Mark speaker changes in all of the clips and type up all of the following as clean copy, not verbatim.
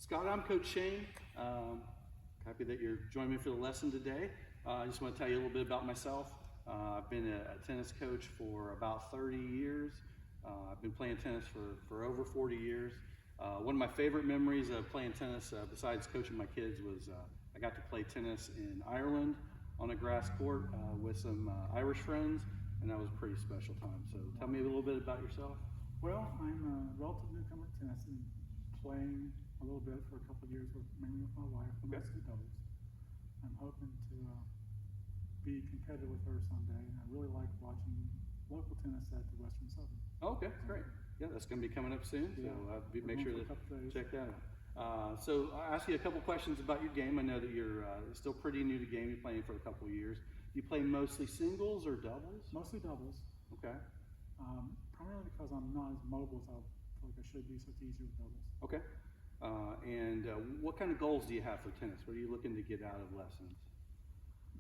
Speaker 1: Scott, I'm Coach Shane. Happy that you're joining me for the lesson today. I just want to tell you a little bit about myself. I've been a tennis coach for about 30 years. I've been playing tennis for over 40 years. One of my favorite memories of playing tennis, besides coaching my kids, was I got to play tennis in Ireland on a grass court with some Irish friends, and that was a pretty special time. So tell me a little bit about yourself.
Speaker 2: Well, I'm a relative newcomer to tennis and playing a little bit for a couple of years, mainly with my wife, mostly doubles. I'm hoping to be competitive with her someday, and I really like watching local tennis at the Western Southern.
Speaker 1: Okay, great. Yeah, that's going to be coming up soon, so make sure to check that out. So I'll ask you a couple questions about your game. I know that you're still pretty new to the game. You're playing for a couple of years. Do you play mostly singles or doubles?
Speaker 2: Mostly doubles.
Speaker 1: Okay.
Speaker 2: Primarily because I'm not as mobile as I feel like I should be, so it's easier with doubles.
Speaker 1: Okay. And what kind of goals do you have for tennis? What are you looking to get out of lessons?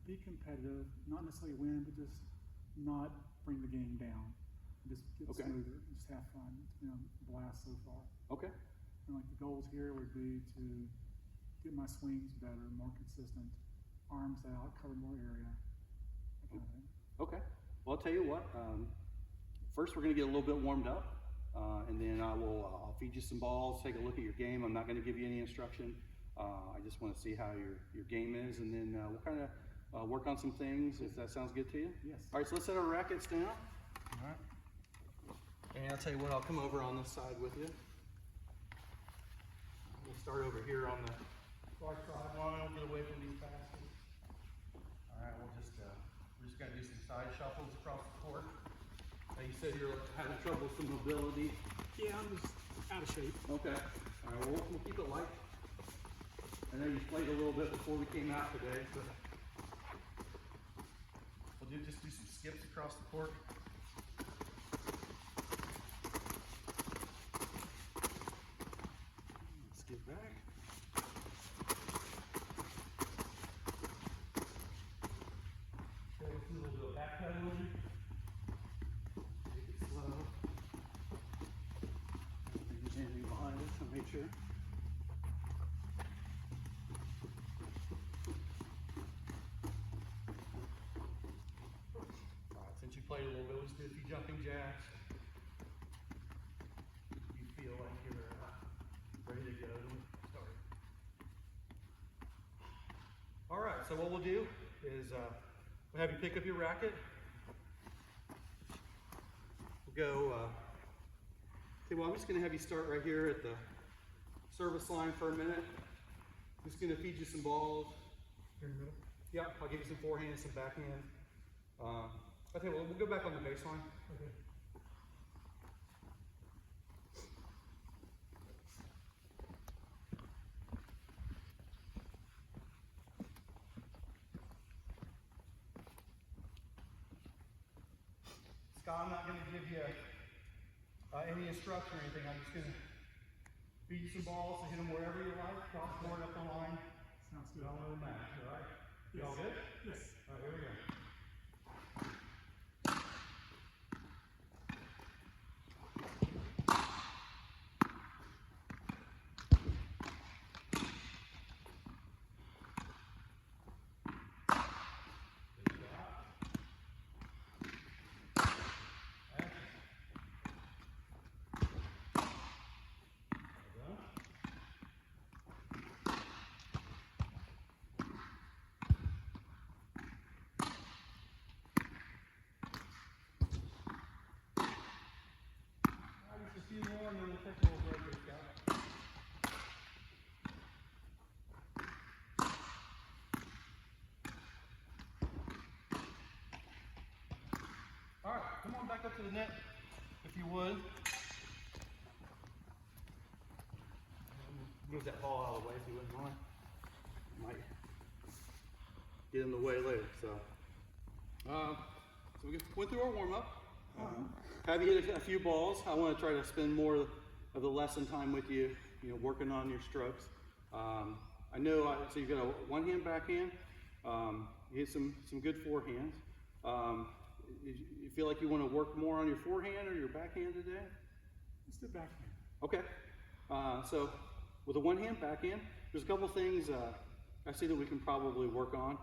Speaker 2: Be competitive, not necessarily win, but just not bring the game down. Just get smoother, just have fun. It's been a blast so far.
Speaker 1: Okay.
Speaker 2: And like the goals here would be to get my swings better, more consistent, arms out, cover more area, that kind of thing.
Speaker 1: Okay. Well, I'll tell you what. First, we're going to get a little bit warmed up, and then I'll feed you some balls, take a look at your game. I'm not going to give you any instruction. I just want to see how your game is, and then we'll kind of work on some things, if that sounds good to you.
Speaker 2: Yes.
Speaker 1: All right, so let's set our rackets down. All right. And I'll tell you what, I'll come over on this side with you. We'll start over here on the far sideline. I'll get away from these baskets. All right, we're just going to do some side shuffles across the court. You said you're having trouble with some mobility.
Speaker 2: Yeah, I'm just out of shape.
Speaker 1: Okay. All right, well, we'll keep it light. I know you played a little bit before we came out today, so we'll just do some skips across the court. Skip back. Okay, let's do a little bit of backpedaling. Anything behind us, so make sure. Alright, since you played a little bit, let's do a few jumping jacks. You feel like you're ready to go. Sorry. Alright, so what we'll do is we'll have you pick up your racket. We'll go. Okay, well, I'm just going to have you start right here at the service line for a minute. I'm just going to feed you some balls.
Speaker 2: Here in the middle?
Speaker 1: Yeah, I'll give you some forehand, some backhand. Okay, well, we'll go back on the baseline.
Speaker 2: Okay.
Speaker 1: Scott, I'm not going to give you any instruction or anything. I'm just going to feed you some balls and hit them wherever you like, cross board up the line.
Speaker 2: Sounds good.
Speaker 1: All over the match, all right? You all good?
Speaker 2: Yes.
Speaker 1: All right, here we go. Just a few more and then we'll take a little break here, Scott. All right, come on back up to the net, if you would. Move that ball out of the way if you wouldn't mind. Might get in the way later. So we went through our warm-up. Have you hit a few balls? I want to try to spend more of the lesson time with you, working on your strokes. I know, so you've got a one-hand backhand. You hit some good forehands. You feel like you want to work more on your forehand or your backhand today?
Speaker 2: Let's do backhand.
Speaker 1: Okay. So with a one hand backhand, there's a couple things I see that we can probably work on.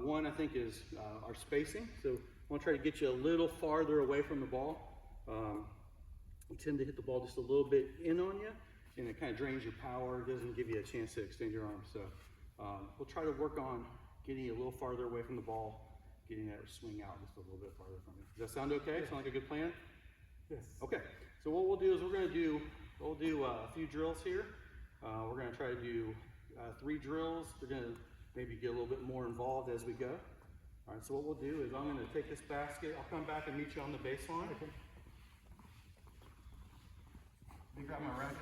Speaker 1: One I think is our spacing. So I want to try to get you a little farther away from the ball. You tend to hit the ball just a little bit in on you, and it kind of drains your power, doesn't give you a chance to extend your arms. So we'll try to work on getting you a little farther away from the ball, getting that swing out just a little bit farther from you. Does that sound okay?
Speaker 2: Yes.
Speaker 1: Sound like a good plan?
Speaker 2: Yes.
Speaker 1: Okay, so what we'll do is we'll do a few drills here. We're gonna try to do 3 drills. We're gonna maybe get a little bit more involved as we go. All right, so what we'll do is I'm gonna take this basket, I'll come back and meet you on the baseline.
Speaker 2: Okay.
Speaker 1: Let me grab my racket.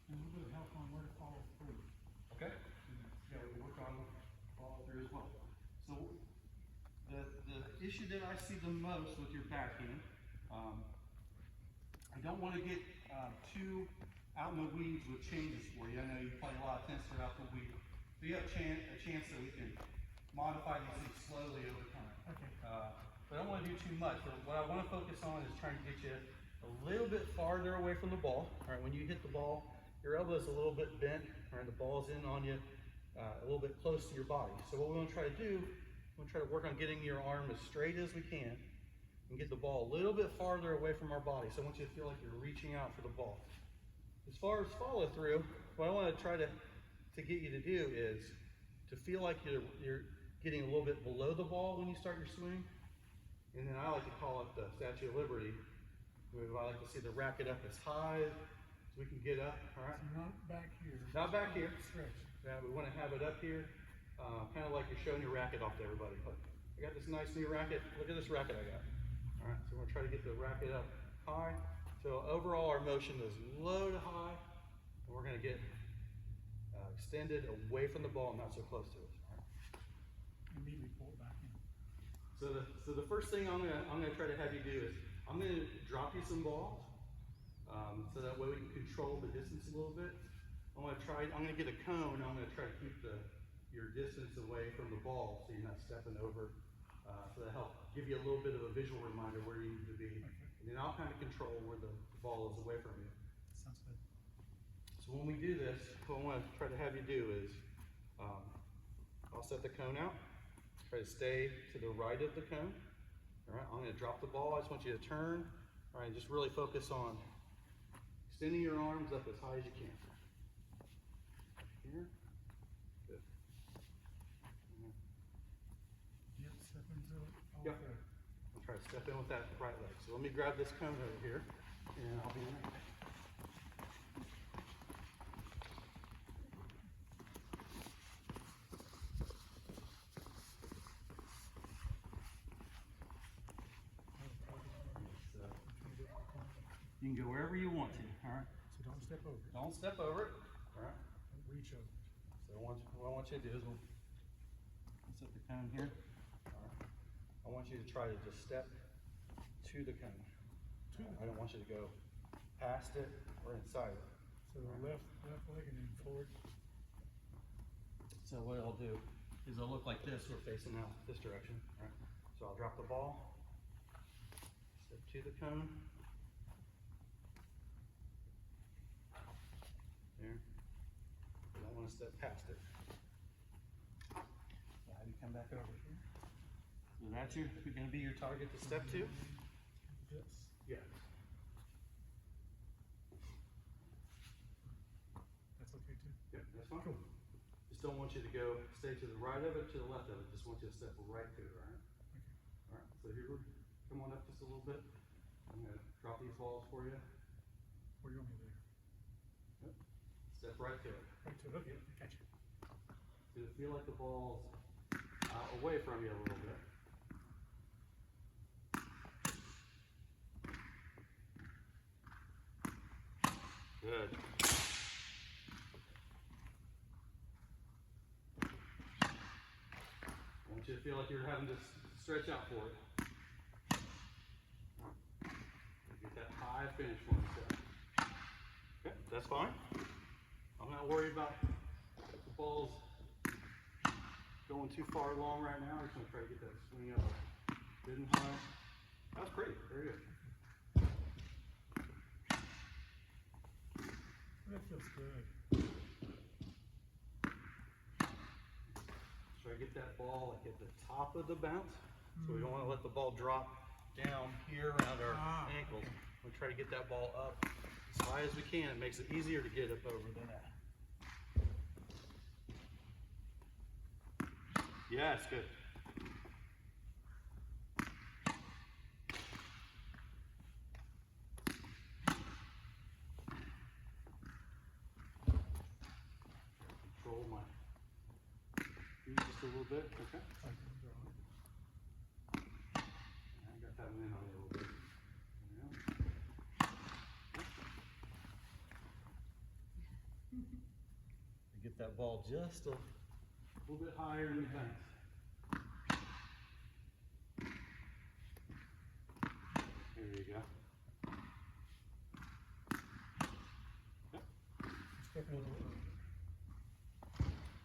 Speaker 2: And a little bit of help on where to follow through.
Speaker 1: Okay. Yeah, we work on follow through as well. So the issue that I see the most with your backhand, I don't want to get too out in the weeds with changes for you. I know you play a lot of tennis throughout the week. So you have a chance that we can modify these things slowly over time.
Speaker 2: Okay.
Speaker 1: But I don't want to do too much. But what I want to focus on is trying to get you a little bit farther away from the ball. All right, when you hit the ball, your elbow is a little bit bent, all right, the ball's in on you, a little bit close to your body. So what we want to try to do, we're going to try to work on getting your arm as straight as we can and get the ball a little bit farther away from our body. So I want you to feel like you're reaching out for the ball. As far as follow through, what I want to try to get you to do is to feel like you're getting a little bit below the ball when you start your swing. And then I like to call it the Statue of Liberty. I like to see the racket up as high as we can get up, all right?
Speaker 2: So not back here.
Speaker 1: Not back here.
Speaker 2: Stretch.
Speaker 1: Yeah, we want to have it up here, kind of like you're showing your racket off to everybody. Look, I got this nice new racket. Look at this racket I got. All right, so we're going to try to get the racket up high. So overall, our motion is low to high, and we're going to get extended away from the ball, not so close to it. All right?
Speaker 2: Immediately pull it back in.
Speaker 1: So the first thing I'm gonna try to have you do is I'm gonna drop you some balls, so that way we can control the distance a little bit. I'm gonna get a cone. I'm gonna try to keep your distance away from the ball, so you're not stepping over. So that help give you a little bit of a visual reminder where you need to be, and then I'll kind of control where the ball is away from you.
Speaker 2: Sounds good.
Speaker 1: So when we do this, what I want to try to have you do is I'll set the cone out. Try to stay to the right of the cone. All right, I'm going to drop the ball. I just want you to turn. All right, just really focus on extending your arms up as high as you can. Here. Good.
Speaker 2: Yep, step into it. All
Speaker 1: Yep.
Speaker 2: through.
Speaker 1: I'll try to step in with that right leg. So let me grab this cone over here, and I'll be in there. You can go wherever you want to, all right?
Speaker 2: So don't step over it.
Speaker 1: Don't step over it, all right?
Speaker 2: Don't reach over it.
Speaker 1: So what I want you to do is we'll set the cone here. All right. I want you to try to just step to the cone. I don't want you to go past it or inside it.
Speaker 2: So left leg and then forward.
Speaker 1: So what I'll do is I'll look like this. We're facing out this direction, all right? So I'll drop the ball, step to the cone. There. I don't want to step past it. So have you come back over here. So that's going to be your target to step to?
Speaker 2: Yes.
Speaker 1: Yes.
Speaker 2: That's okay too.
Speaker 1: Yeah, that's fine. Cool. Just don't want you to go stay to the right of it, to the left of it. Just want you to step right to it, all right?
Speaker 2: Okay.
Speaker 1: All right, so here, come on up just a little bit. I'm going to drop these balls for you.
Speaker 2: Where you want me there?
Speaker 1: Yep. Step right to it.
Speaker 2: Right to it. Okay, gotcha.
Speaker 1: So feel like the ball's away from you a little bit. Good. I want you to feel like you're having to stretch out for it. Get that high finish for me, sir. Okay, that's fine. I'm not worried about if the ball's going too far along right now. We're just gonna try to get that swing up good and high. That's great, very good.
Speaker 2: That feels good.
Speaker 1: Try to get that ball like at the top of the bounce. So we don't want to let the ball drop down here around our ankles. We try to get that ball up as high as we can. It makes it easier to get up over than that. Yes, good. Control my feet just a little bit, okay? I got that one in on it a little bit. Get that ball just a little bit higher in the bounce. There you go. Yep.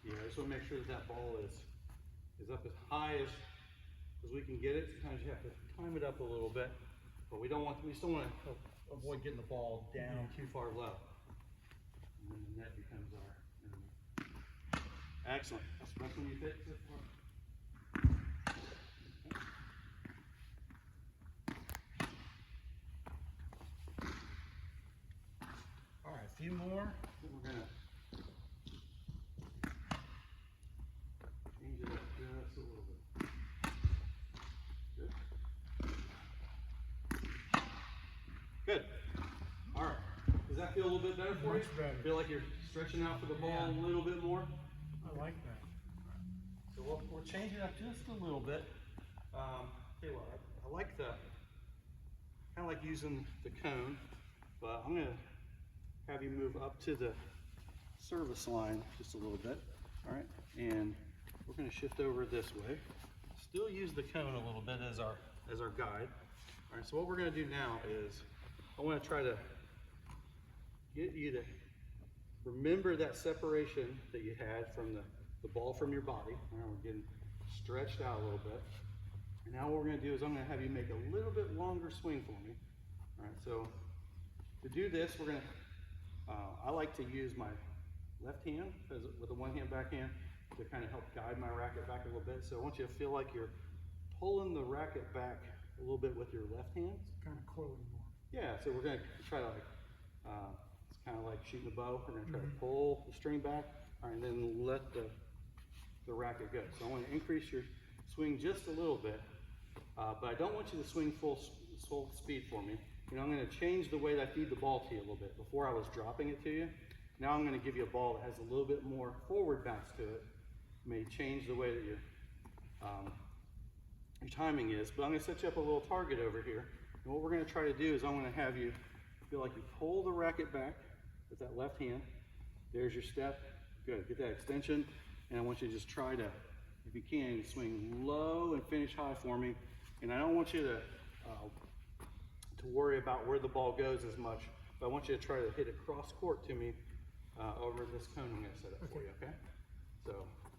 Speaker 1: Yeah, I just want to make sure that that ball is up as high as we can get it. Sometimes you have to time it up a little bit, but we still want to avoid getting the ball down too far low. And then the net becomes our enemy. Excellent. That's when you fix it. All right, a few more. Then we're gonna change it up just a little bit. Good. Good. All right. Does that feel a little bit better for you?
Speaker 2: Much better.
Speaker 1: Feel like you're stretching out for the ball a little bit more?
Speaker 2: I like that.
Speaker 1: So we'll change it up just a little bit. Tell you what, I like kind of like using the cone, but I'm gonna have you move up to the service line just a little bit. All right, and we're gonna shift over this way. Still use the cone a little bit as our guide. All right, so what we're gonna do now is I want to try to get you to remember that separation that you had from the ball from your body. All right, we're getting stretched out a little bit. And now what we're going to do is I'm going to have you make a little bit longer swing for me. All right, so to do this, we're going to, I like to use my left hand with a one-hand backhand to kind of help guide my racket back a little bit. So I want you to feel like you're pulling the racket back a little bit with your left hand.
Speaker 2: Kind of coiling more.
Speaker 1: Yeah, so we're going to try to it's kind of like shooting a bow. We're going to try to pull the string back, all right, and then let the racket go. So I want to increase your swing just a little bit, but I don't want you to swing full speed for me. You know, I'm going to change the way that I feed the ball to you a little bit. Before I was dropping it to you. Now I'm going to give you a ball that has a little bit more forward bounce to it. May change the way that your timing is, but I'm going to set you up a little target over here. And what we're going to try to do is I'm going to have you feel like you pull the racket back with that left hand. There's your step. Good. Get that extension. And I want you to just try to, if you can, swing low and finish high for me. And I don't want you to worry about where the ball goes as much, but I want you to try to hit it cross court to me over this cone I'm going to set up for you, okay? So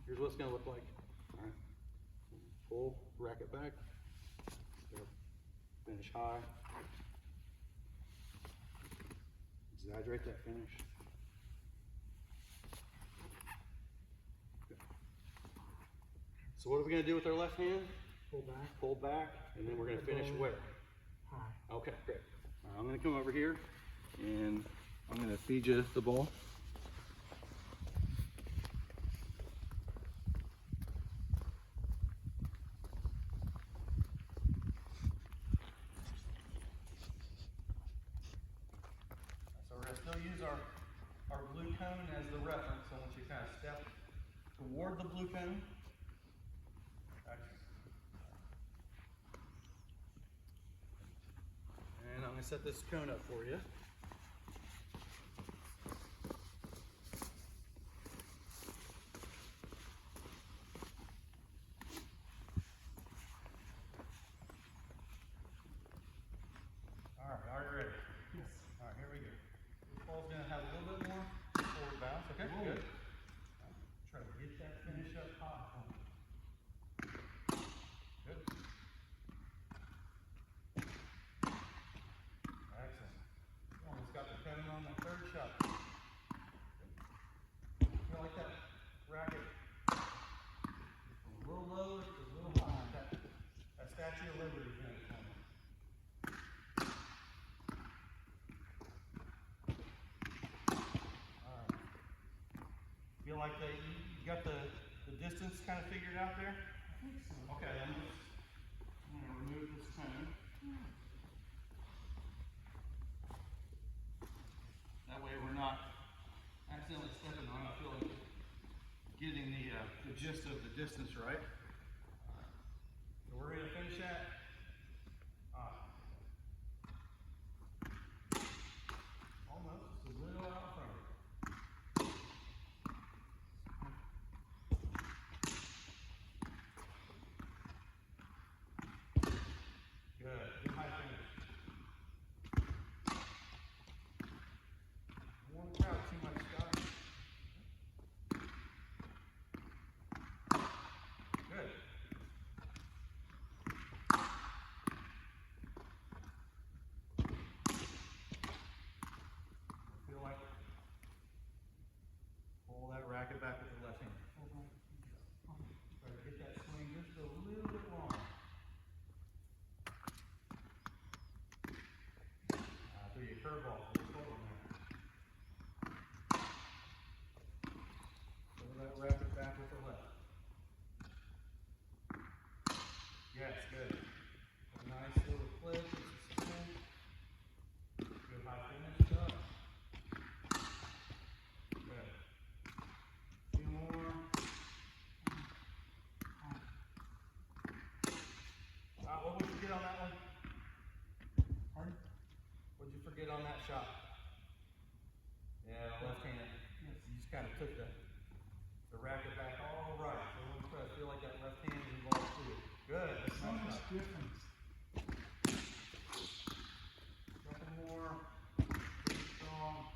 Speaker 1: here's what it's going to look like. All right. Pull racket back. Finish high. Exaggerate that finish. Okay. So what are we going to do with our left hand?
Speaker 2: Pull back.
Speaker 1: Pull back, and then we're going to finish where?
Speaker 2: High.
Speaker 1: Okay, great. All right, I'm going to come over here, and I'm going to feed you the ball. So we're going to still use our blue cone as the reference. So I want you to kind of step toward the blue cone. And I'm going to set this cone up for you. All right, are you ready?
Speaker 2: Yes.
Speaker 1: All right, here we go. This ball's going to have a little bit more forward bounce. Okay, good. Try to get that finish up high. like you got the distance kind of figured out there?
Speaker 2: I think so.
Speaker 1: Okay, I'm gonna remove this cone. That way we're not accidentally stepping on it. I feel like getting the gist of the distance right. So we're ready to finish that. Almost, just a little out front. Good high finish. Don't want to crowd too much, Scott. Good. Feel like pull that racket back with the left hand. Try to get that swing just a little bit long. Through your curveball, just hold on there. Pull that racket back with the left. Yes, good. A nice little flip, just a spin. Good high finish up. Good. A few more. What would you forget on that one?
Speaker 2: Pardon?
Speaker 1: What'd you forget on that shot? Yeah, left hand.
Speaker 2: Yes.
Speaker 1: You just kind of took the racket back all right. So I'm trying to feel like that left hand is involved too. Good. That's
Speaker 2: So
Speaker 1: nice
Speaker 2: much
Speaker 1: shot.
Speaker 2: difference.
Speaker 1: Couple more. Pretty strong.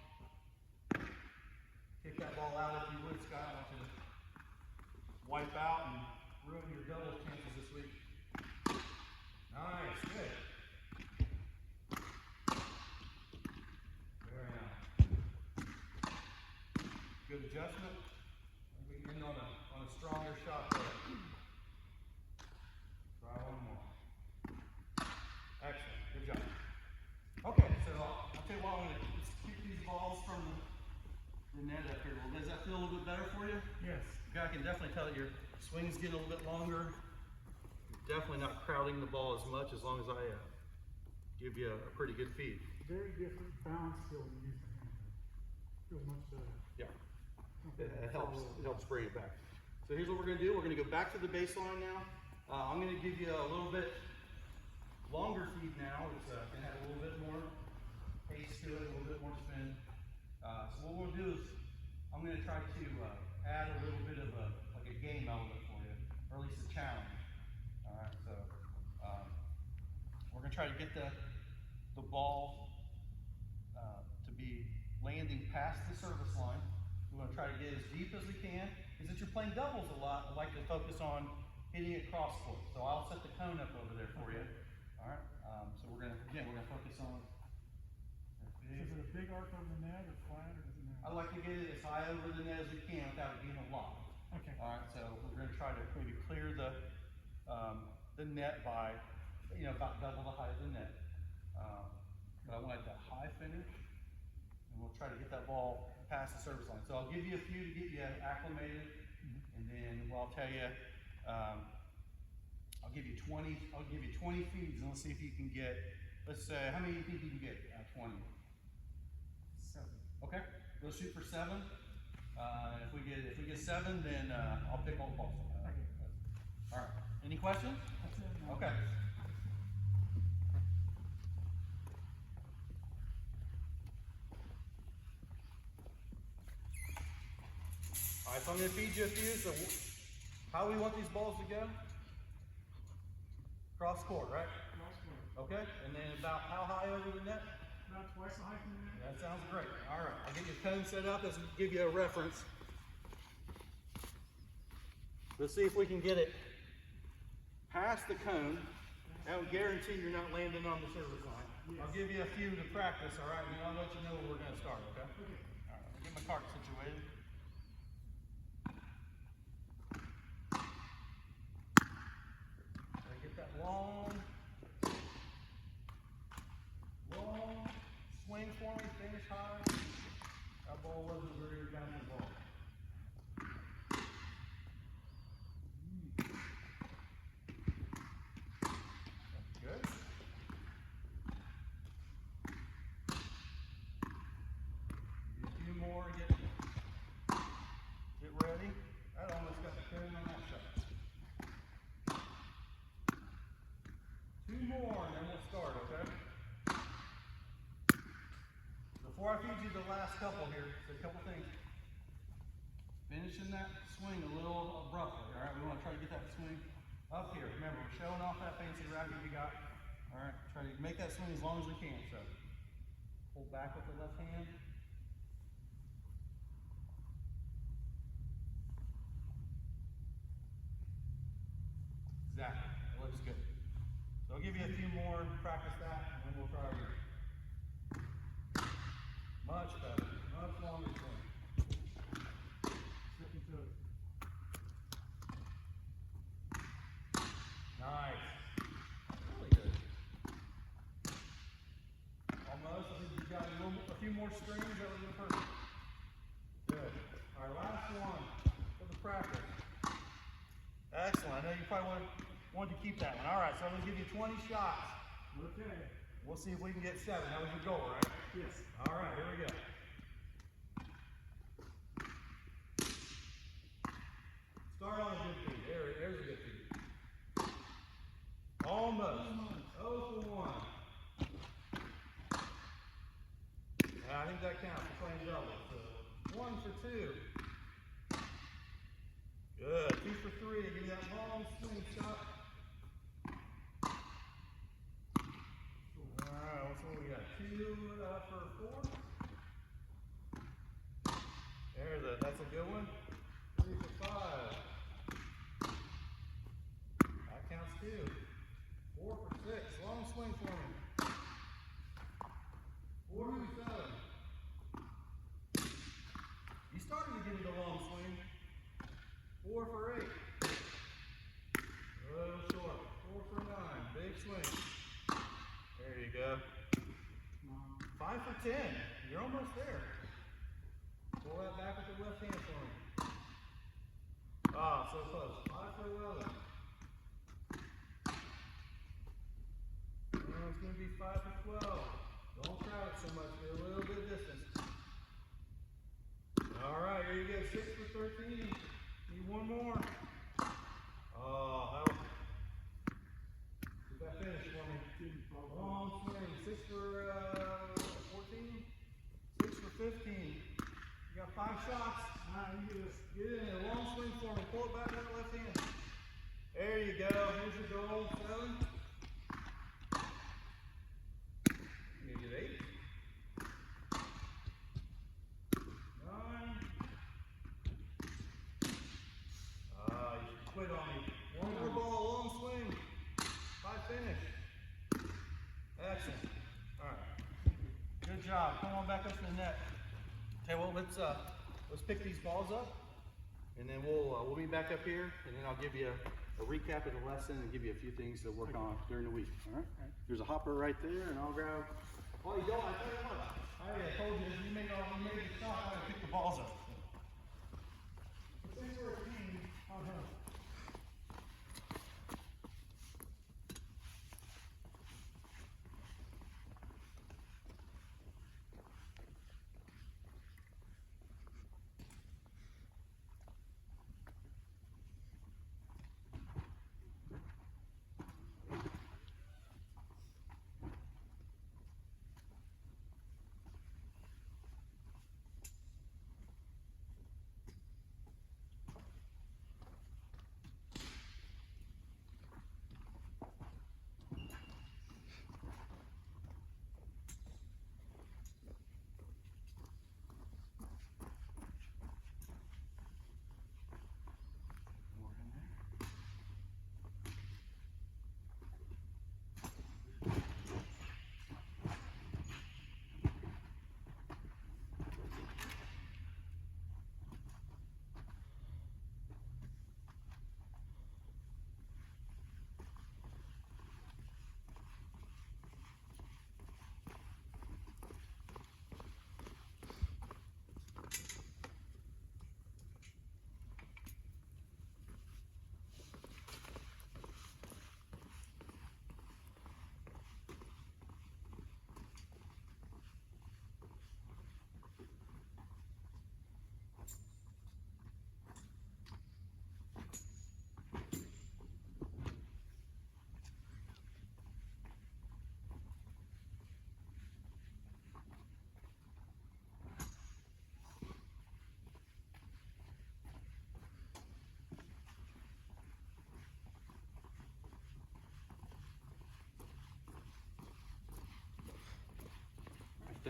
Speaker 1: Kick that ball out if you would, Scott. I want you to wipe out and ruin your doubles chances this week. Nice. Good. Very nice. Good adjustment. We can end on a stronger shot there. Try one more. Excellent. Good job. Okay, so I'll tell you what, I'm going to just keep these balls from the net up here. Well, does that feel a little bit better for you?
Speaker 2: Yes.
Speaker 1: Okay, I can definitely tell that your swing's getting a little bit longer. You're definitely not crowding the ball as much as long as I give you a pretty good feed.
Speaker 2: Very different balance skill when you use the hand. Feels much better.
Speaker 1: Yeah. It helps bring it back. So here's what we're going to do. We're going to go back to the baseline now. I'm going to give you a little bit longer feed now. It's going to have a little bit more pace to it, a little bit more spin. So what we'll do is I'm going to try to add a little bit of a game element for you, or at least a challenge. All right, so we're going to try to get the ball to be landing past the service line. We're going to try to get as deep as we can. Since you're playing doubles a lot, I like to focus on hitting it cross court. So I'll set the cone up over there for you. All right. So we're going to focus on.
Speaker 2: Is it a big arc on the net or flat, or does it matter?
Speaker 1: I like to get it as high over the net as we can without it being a lock.
Speaker 2: Okay.
Speaker 1: All right. So we're going to try to maybe clear the net by, about double the height of the net. But I want the high finish, and we'll try to get that ball past the service line. So I'll give you a few to get you acclimated, and then I'll tell you, I'll give you 20 feeds, and let's see if you can get, let's say, how many do you think you can get out of 20?
Speaker 2: 7.
Speaker 1: Okay, we'll shoot for 7. If we get 7, then I'll pick all the balls.
Speaker 2: Okay.
Speaker 1: All right. Any questions?
Speaker 2: That's it. No.
Speaker 1: Okay. All right, so I'm going to feed you a few. So how do we want these balls to go? Cross court, right?
Speaker 2: Cross court.
Speaker 1: Okay, and then about how high over the net?
Speaker 2: About twice the height from the net.
Speaker 1: That sounds great. All right, I'll get your cone set up. Let's give you a reference. Let's see if we can get it past the cone. I don't guarantee you're not landing on the service line.
Speaker 2: Yes.
Speaker 1: I'll give you a few to practice, all right? And I'll let you know where we're going to start, okay?
Speaker 2: Okay.
Speaker 1: All right, I'll get my cart situated. Gotta get that long swing for me, finish high. That ball wasn't a very bouncy ball. start, okay? Before I feed you the last couple here, a couple things. Finishing that swing a little abruptly, all right? We want to try to get that swing up here. Remember, we're showing off that fancy racket you got. All right, try to make that swing as long as we can. So, pull back with the left hand. Exactly, that looks good. So I'll give you a few more, practice that, and then we'll try again. Much better, much longer swing.
Speaker 2: Sticking to it.
Speaker 1: Nice. Really good. Almost. I think you've got a few more strings. That would be perfect. Good. All right, last one for the practice. Excellent. I know you probably wanted to keep that one. All right, so I'm going to give you 20 shots.
Speaker 2: Okay.
Speaker 1: We'll see if we can get 7. That was your goal, right?
Speaker 2: Yes.
Speaker 1: All right, here we go. Start on a good feed. There's a good feed. Almost. 0 for 1. I think that counts for playing double. So 1 for 2. Good. 2 for 3. Give me that long swing shot. Alright, what's what we got? 2 for 4. That's a good one. 3 for 5. That counts too. 4 for 6. Long swing for me. 4 for 7. You started to give me the long swing. 4 for 8. A little short. 4 for 9. Big swing. There you go. 5 for 10. You're almost there. Pull that back with the left hand for me. Ah, so close. 5 for 11. And it's going to be 5 for 12. Don't crowd it so much. Get a little bit of distance. All right, here you go. 6 for 13. Need one more. Oh, that was. Get that finish for me. Long swing. 6 for 14. 6 for 15. You got 5 shots. Get in there. Long swing for me. Pull it back with the left hand. There you go. Here's your goal. 7. You gonna get 8. 9. You quit on me. One more ball, long swing. 5 finish. Excellent. All right. Good job. Come on back up to the net. Okay, well let's pick these balls up, and then we'll be back up here, and then I'll give you a recap of the lesson and give you a few things to work on during the week. All right. There's a hopper right there, and I'll grab. Oh, you don't. I tell you what. I told you you made the shot. I gotta pick the balls up.
Speaker 2: Since we're a team,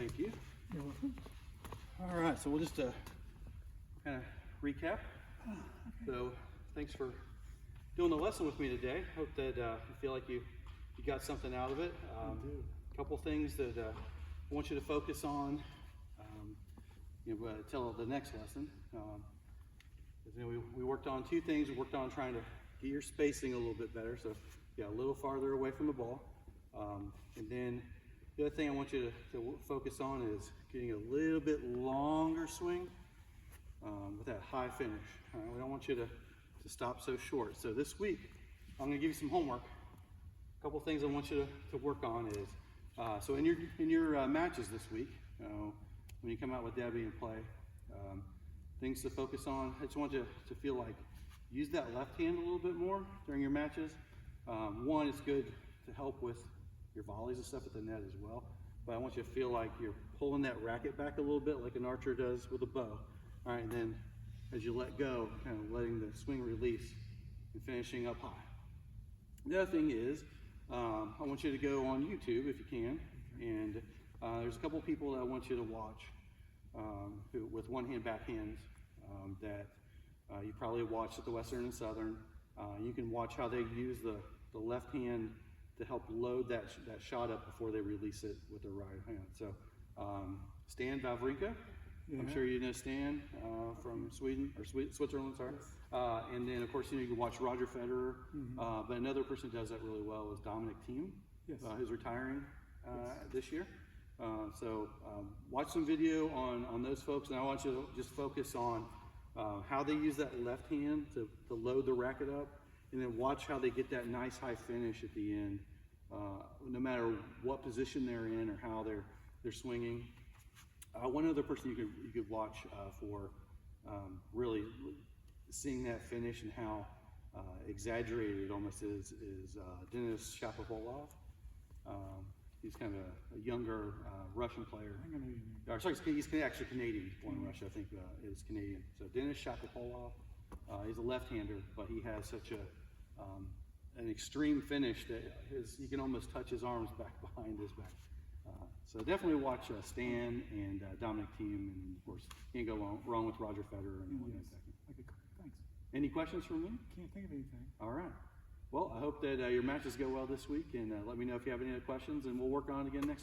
Speaker 1: Thank you.
Speaker 2: You're welcome.
Speaker 1: All right, so we'll just kind of recap. So thanks for doing the lesson with me today. Hope that you feel like you got something out of it.
Speaker 2: I do.
Speaker 1: A couple things that I want you to focus on till the next lesson. We worked on two things. We worked on trying to get your spacing a little bit better, so a little farther away from the ball. And then the other thing I want you to focus on is getting a little bit longer swing with that high finish. We don't want you to stop so short. So this week, I'm going to give you some homework. A couple things I want you to work on is, so in your matches this week, when you come out with Debbie and play, things to focus on. I just want you to feel like use that left hand a little bit more during your matches. One, it's good to help with your volleys and stuff at the net as well. But I want you to feel like you're pulling that racket back a little bit like an archer does with a bow. All right, and then as you let go, kind of letting the swing release and finishing up high. The other thing is, I want you to go on YouTube if you can, and there's a couple people that I want you to watch who with one-hand backhands that you probably watched at the Western and Southern. You can watch how they use the left hand to help load that shot up before they release it with their right hand. So Stan Wawrinka, I'm sure you know Stan from Sweden or Switzerland, sorry.
Speaker 2: Yes.
Speaker 1: And then of course you can watch Roger Federer, but another person who does that really well is Dominic Thiem,
Speaker 2: Yes.
Speaker 1: who's retiring this year. So watch some video on those folks, and I want you to just focus on how they use that left hand to load the racket up, and then watch how they get that nice high finish at the end, no matter what position they're in or how they're swinging. One other person you could watch for really seeing that finish and how exaggerated it almost is Denis Shapovalov. He's kind of a younger Russian player. Sorry, he's actually Canadian, born in Russia, I think is Canadian. So Denis Shapovalov, he's a left-hander, but he has such an extreme finish that you can almost touch his arms back behind his back. So definitely watch Stan and Dominic Thiem, and of course, can't go wrong with Roger Federer and one second.
Speaker 2: Okay, thanks.
Speaker 1: Any questions from me?
Speaker 2: Can't think of anything.
Speaker 1: All right. Well, I hope that your matches go well this week, and let me know if you have any other questions, and we'll work on it again next